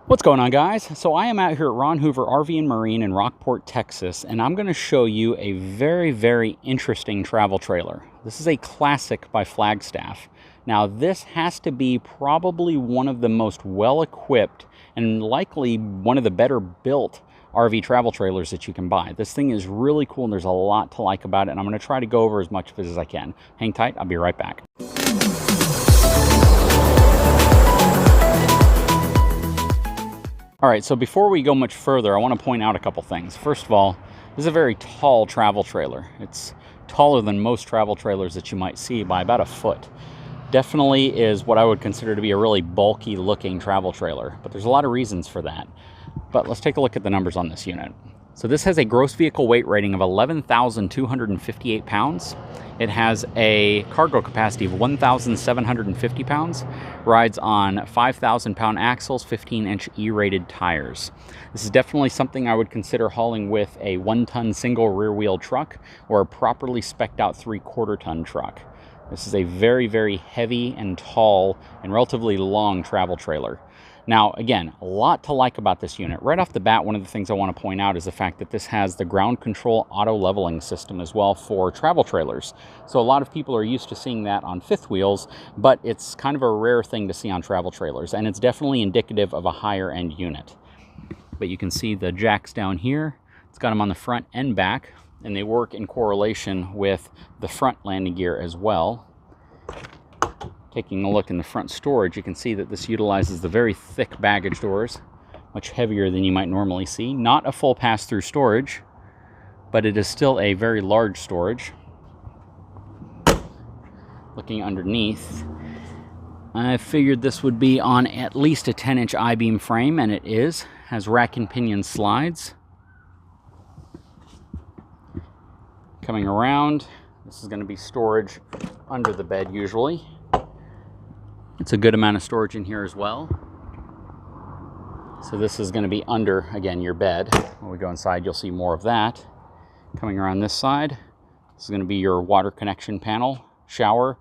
What's going on, guys? So I am out here at Ron Hoover RV and Marine in Rockport, Texas, and I'm going to show you a very interesting travel trailer. This is a classic by Flagstaff. Now, this has to be probably one of the most well-equipped and likely one of the better built RV travel trailers that you can buy. This thing is really cool and there's a lot to like about it, and I'm going to try to go over as much of it as I can. Hang tight, I'll be right back. All right, so before we go much further, I want to point out a couple things. First of all, this is a very tall travel trailer. It's taller than most travel trailers that you might see by about a foot. Definitely is what I would consider to be a really bulky looking travel trailer, but there's a lot of reasons for that. But let's take a look at the numbers on this unit. So this has a gross vehicle weight rating of 11,258 pounds. It has a cargo capacity of 1,750 pounds, rides on 5,000 pound axles, 15-inch E-rated tires. This is definitely something I would consider hauling with a 1-ton single rear wheel truck or a properly spec'd out 3/4 ton truck. This is a very heavy and tall and relatively long travel trailer. Now, again, a lot to like about this unit. Right off the bat, one of the things I want to point out is the fact that this has the ground control auto leveling system as well for travel trailers. So a lot of people are used to seeing that on fifth wheels, but it's kind of a rare thing to see on travel trailers, and it's definitely indicative of a higher end unit. But you can see the jacks down here. It's got them on the front and back, and they work in correlation with the front landing gear as well. Taking a look in the front storage, you can see that this utilizes the very thick baggage doors, much heavier than you might normally see. Not a full pass-through storage, but it is still a very large storage. Looking underneath, I figured this would be on at least a 10-inch I-beam frame, and it is. Has rack and pinion slides. Coming around, this is going to be storage under the bed usually. It's a good amount of storage in here as well. So this is going to be under, again, your bed. When we go inside, you'll see more of that. Coming around this side, this is going to be your water connection panel, shower,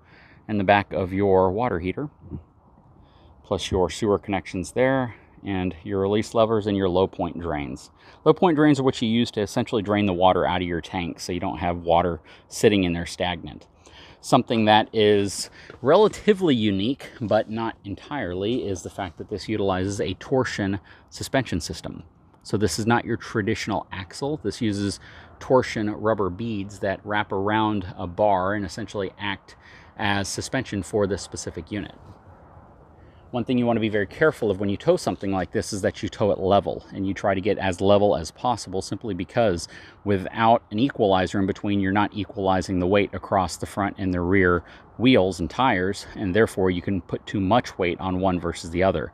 and the back of your water heater. Plus your sewer connections there, and your release levers and your low point drains. Low point drains are what you use to essentially drain the water out of your tank so you don't have water sitting in there stagnant. Something that is relatively unique, but not entirely, is the fact that this utilizes a torsion suspension system. So this is not your traditional axle. This uses torsion rubber beads that wrap around a bar and essentially act as suspension for this specific unit. One thing you want to be very careful of when you tow something like this is that you tow it level, and you try to get as level as possible, simply because without an equalizer in between, you're not equalizing the weight across the front and the rear wheels and tires, and therefore you can put too much weight on one versus the other.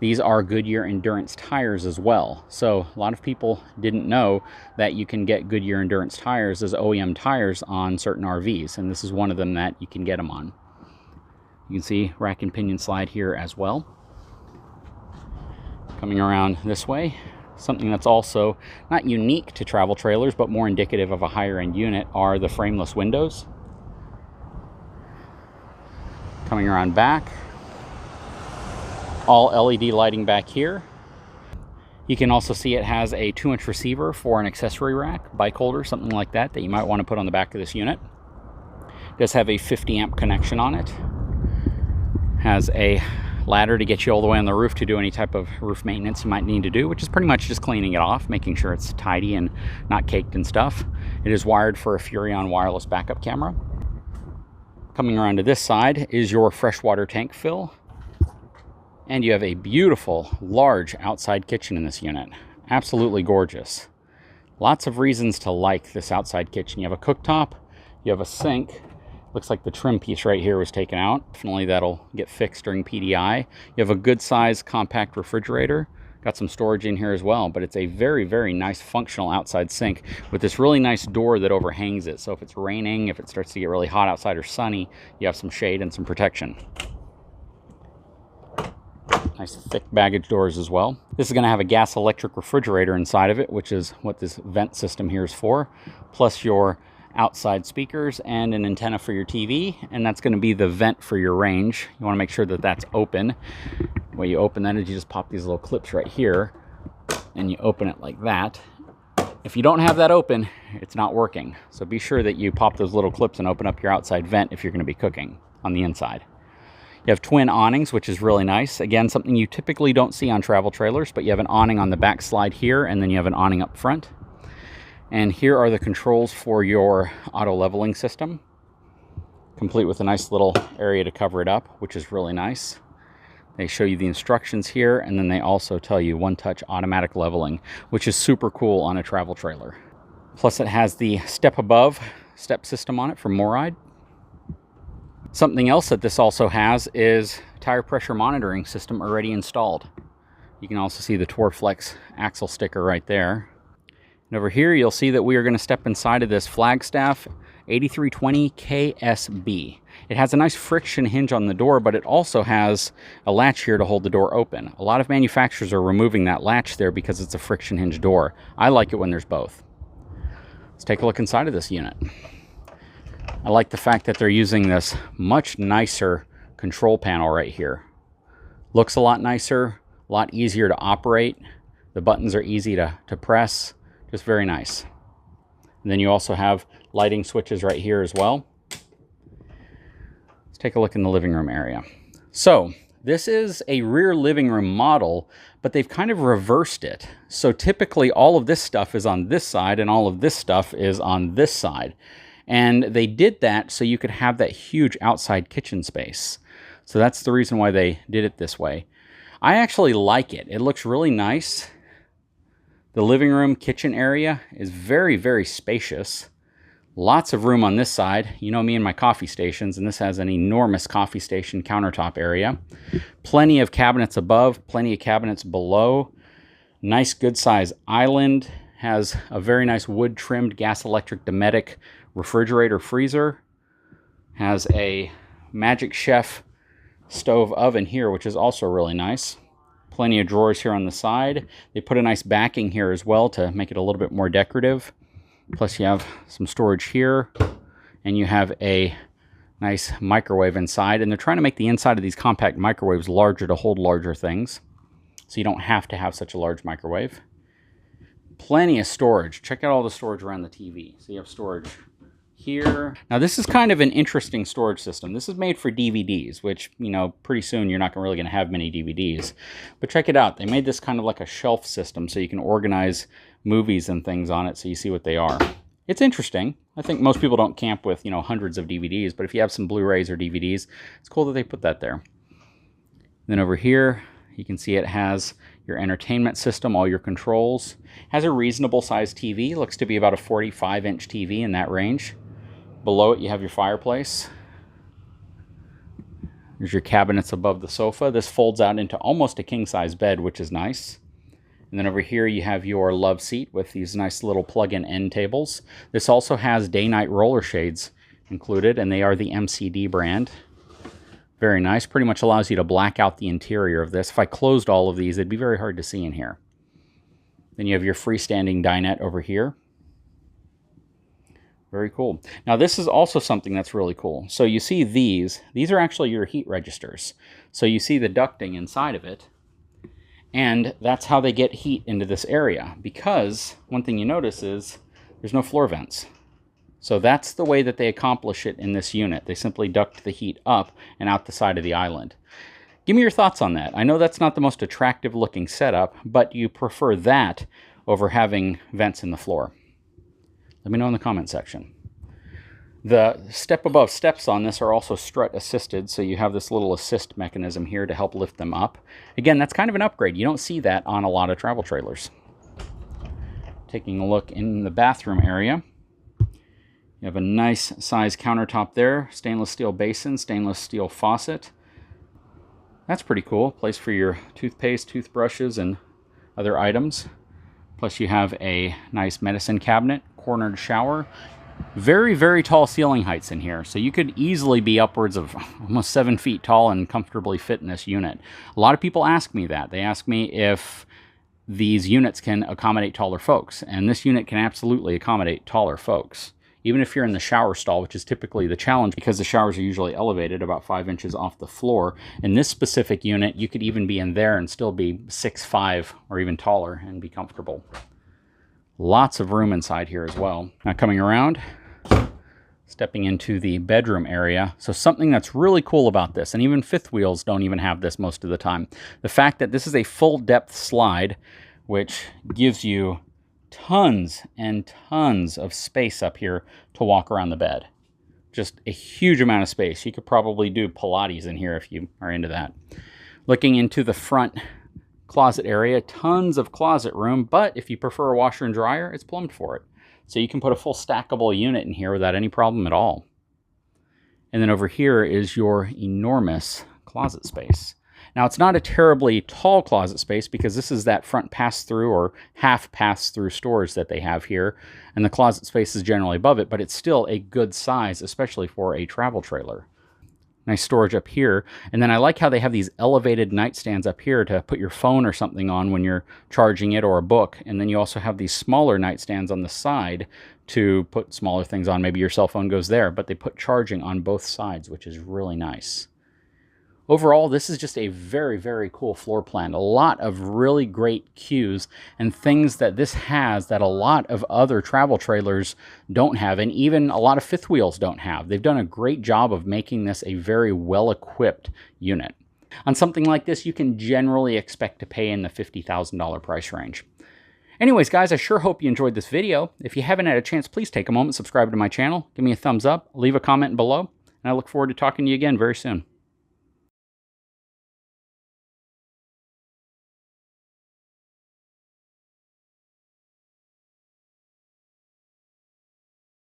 These are Goodyear Endurance tires as well. So a lot of people didn't know that you can get Goodyear Endurance tires as OEM tires on certain RVs, and this is one of them that you can get them on. You can see rack and pinion slide here as well. Coming around this way, something that's also not unique to travel trailers, but more indicative of a higher end unit, are the frameless windows. Coming around back, all LED lighting back here. You can also see it has a 2-inch receiver for an accessory rack, bike holder, something like that, that you might want to put on the back of this unit. It does have a 50 amp connection on it. Has a ladder to get you all the way on the roof to do any type of roof maintenance you might need to do, which is pretty much just cleaning it off, making sure it's tidy and not caked and stuff. It is wired for a Furrion wireless backup camera. Coming around to this side is your freshwater tank fill. And you have a beautiful, large outside kitchen in this unit. Absolutely gorgeous. Lots of reasons to like this outside kitchen. You have a cooktop, you have a sink. Looks like the trim piece right here was taken out. Definitely that'll get fixed during PDI. You have a good size compact refrigerator. Got some storage in here as well, but it's a very nice functional outside sink with this really nice door that overhangs it. So if it's raining, if it starts to get really hot outside or sunny, you have some shade and some protection. Nice thick baggage doors as well. This is going to have a gas electric refrigerator inside of it, which is what this vent system here is for, plus your outside speakers and an antenna for your TV, and that's going to be the vent for your range. You want to make sure that that's open. The way you open that is you just pop these little clips right here and you open it like that. If you don't have that open, it's not working. So be sure that you pop those little clips and open up your outside vent if you're going to be cooking on the inside. You have twin awnings, which is really nice. Again, something you typically don't see on travel trailers, but you have an awning on the back slide here, and then you have an awning up front. And here are the controls for your auto leveling system, complete with a nice little area to cover it up, which is really nice. They show you the instructions here, and then they also tell you one-touch automatic leveling, which is super cool on a travel trailer. Plus it has the step above step system on it for MORryde. Something else that this also has is tire pressure monitoring system already installed. You can also see the Torflex axle sticker right there. And over here you'll see that we are going to step inside of this Flagstaff 8320 KSB. It has a nice friction hinge on the door, but it also has a latch here to hold the door open. A lot of manufacturers are removing that latch there because it's a friction hinge door. I like it when there's both. Let's take a look inside of this unit. I like the fact that they're using this much nicer control panel right here. Looks a lot nicer, a lot easier to operate. The buttons are easy to press, just very nice. And then you also have lighting switches right here as well. Let's take a look in the living room area. So this is a rear living room model, but they've kind of reversed it. So typically all of this stuff is on this side and all of this stuff is on this side. And they did that so you could have that huge outside kitchen space. So that's the reason why they did it this way. I actually like it. It looks really nice. The living room kitchen area is very, very spacious. Lots of room on this side. You know me and my coffee stations, and this has an enormous coffee station countertop area. Plenty of cabinets above, plenty of cabinets below. Nice good size island. Has a very nice wood trimmed gas electric Dometic refrigerator freezer. Has a Magic Chef stove oven here, which is also really nice. Plenty of drawers here on the side. They put a nice backing here as well to make it a little bit more decorative. Plus you have some storage here, and you have a nice microwave inside. And they're trying to make the inside of these compact microwaves larger to hold larger things, so you don't have to have such a large microwave. Plenty of storage. Check out all the storage around the TV. So you have storage here. Now this is kind of an interesting storage system. This is made for DVDs, which, you know, pretty soon you're not really going to have many DVDs. But check it out. They made this kind of like a shelf system so you can organize movies and things on it so you see what they are. It's interesting. I think most people don't camp with, you know, hundreds of DVDs, but if you have some Blu-rays or DVDs, it's cool that they put that there. Then over here, you can see it has your entertainment system, all your controls. Has a reasonable sized TV. Looks to be about a 45-inch TV in that range. Below it, you have your fireplace. There's your cabinets above the sofa. This folds out into almost a king-size bed, which is nice. And then over here, you have your love seat with these nice little plug-in end tables. This also has day-night roller shades included, and they are the MCD brand. Very nice. Pretty much allows you to black out the interior of this. If I closed all of these, it'd be very hard to see in here. Then you have your freestanding dinette over here. Very cool. Now this is also something that's really cool. So you see these are actually your heat registers. So you see the ducting inside of it, and that's how they get heat into this area, because one thing you notice is there's no floor vents. So that's the way that they accomplish it in this unit. They simply duct the heat up and out the side of the island. Give me your thoughts on that. I know that's not the most attractive looking setup, but you prefer that over having vents in the floor. Let me know in the comment section. The step above steps on this are also strut assisted, so you have this little assist mechanism here to help lift them up. Again, that's kind of an upgrade. You don't see that on a lot of travel trailers. Taking a look in the bathroom area. You have a nice size countertop there, stainless steel basin, stainless steel faucet. That's pretty cool. Place for your toothpaste, toothbrushes, and other items. Plus you have a nice medicine cabinet, cornered shower. Very, very tall ceiling heights in here. So you could easily be upwards of almost 7 feet tall and comfortably fit in this unit. A lot of people ask me that. They ask me if these units can accommodate taller folks. And this unit can absolutely accommodate taller folks. even if you're in the shower stall, which is typically the challenge because the showers are usually elevated about 5 inches off the floor. In this specific unit, you could even be in there and still be 6'5" or even taller and be comfortable. Lots of room inside here as well. Now coming around, stepping into the bedroom area. So something that's really cool about this, and even fifth wheels don't even have this most of the time, the fact that this is a full depth slide, which gives you tons and tons of space up here to walk around the bed. Just a huge amount of space. You could probably do Pilates in here if you are into that. Looking into the front closet area, tons of closet room, but if you prefer a washer and dryer, it's plumbed for it. So you can put a full stackable unit in here without any problem at all. And then over here is your enormous closet space. Now, it's not a terribly tall closet space because this is that front pass-through or half pass-through storage that they have here, and the closet space is generally above it, but it's still a good size, especially for a travel trailer. Nice storage up here, and then I like how they have these elevated nightstands up here to put your phone or something on when you're charging it, or a book, and then you also have these smaller nightstands on the side to put smaller things on. Maybe your cell phone goes there, but they put charging on both sides, which is really nice. Overall, this is just a very, very cool floor plan. A lot of really great cues and things that this has that a lot of other travel trailers don't have, and even a lot of fifth wheels don't have. They've done a great job of making this a very well-equipped unit. On something like this, you can generally expect to pay in the $50,000 price range. Anyways, guys, I sure hope you enjoyed this video. If you haven't had a chance, please take a moment, subscribe to my channel, give me a thumbs up, leave a comment below, and I look forward to talking to you again very soon.